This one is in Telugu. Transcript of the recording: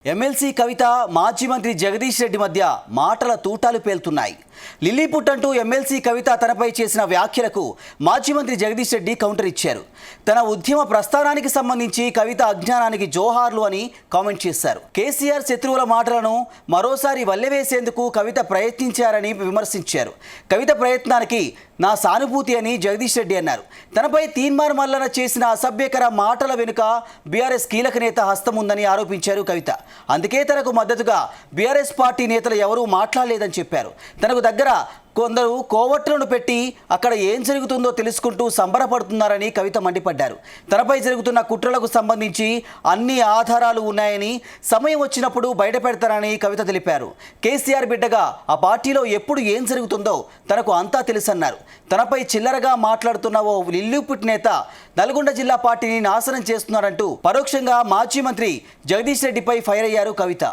ఎమ్మెల్సీ కవిత మాజీ మంత్రి జగదీష్ రెడ్డి మధ్య మాటల తూటాలు పేలుతున్నాయి. లిల్లీపుట్ అంటూ ఎమ్మెల్సీ కవిత తనపై చేసిన వ్యాఖ్యలకు మాజీ మంత్రి జగదీష్ రెడ్డి కౌంటర్ ఇచ్చారు. తన ఉద్యమ ప్రస్థానానికి సంబంధించి కవిత అజ్ఞానానికి జోహార్లు అని కామెంట్ చేశారు. కేసీఆర్ శత్రువుల మాటలను మరోసారి వల్లెవేసేందుకు కవిత ప్రయత్నించారని విమర్శించారు. కవిత ప్రయత్నానికి నా సానుభూతి అని జగదీష్ రెడ్డి అన్నారు. తనపై తీన్మార్ మల్లన చేసిన అసభ్యకర మాటల వెనుక బీఆర్ఎస్ కీలక నేత హస్తం ఉందని ఆరోపించారు కవిత. అందుకే తనకు మద్దతుగా బీఆర్ఎస్ పార్టీ నేతలు ఎవరూ మాట్లాడలేదని చెప్పారు. తనకు దగ్గర కొందరు కోవట్లను పెట్టి అక్కడ ఏం జరుగుతుందో తెలుసుకుంటూ సంబరపడుతున్నారని కవిత మండిపడ్డారు. తనపై జరుగుతున్న కుట్రలకు సంబంధించి అన్ని ఆధారాలు ఉన్నాయని, సమయం వచ్చినప్పుడు బయటపెడతారని కవిత తెలిపారు. కేసీఆర్ బిడ్డగా ఆ పార్టీలో ఎప్పుడు ఏం జరుగుతుందో తనకు అంతా తెలుసన్నారు. తనపై చిల్లరగా మాట్లాడుతున్న ఓ లిల్లీపుట్ నేత నల్గొండ జిల్లా పార్టీని నాశనం చేస్తున్నారంటూ పరోక్షంగా మాజీ మంత్రి జగదీష్ రెడ్డిపై ఫైర్ అయ్యారు కవిత.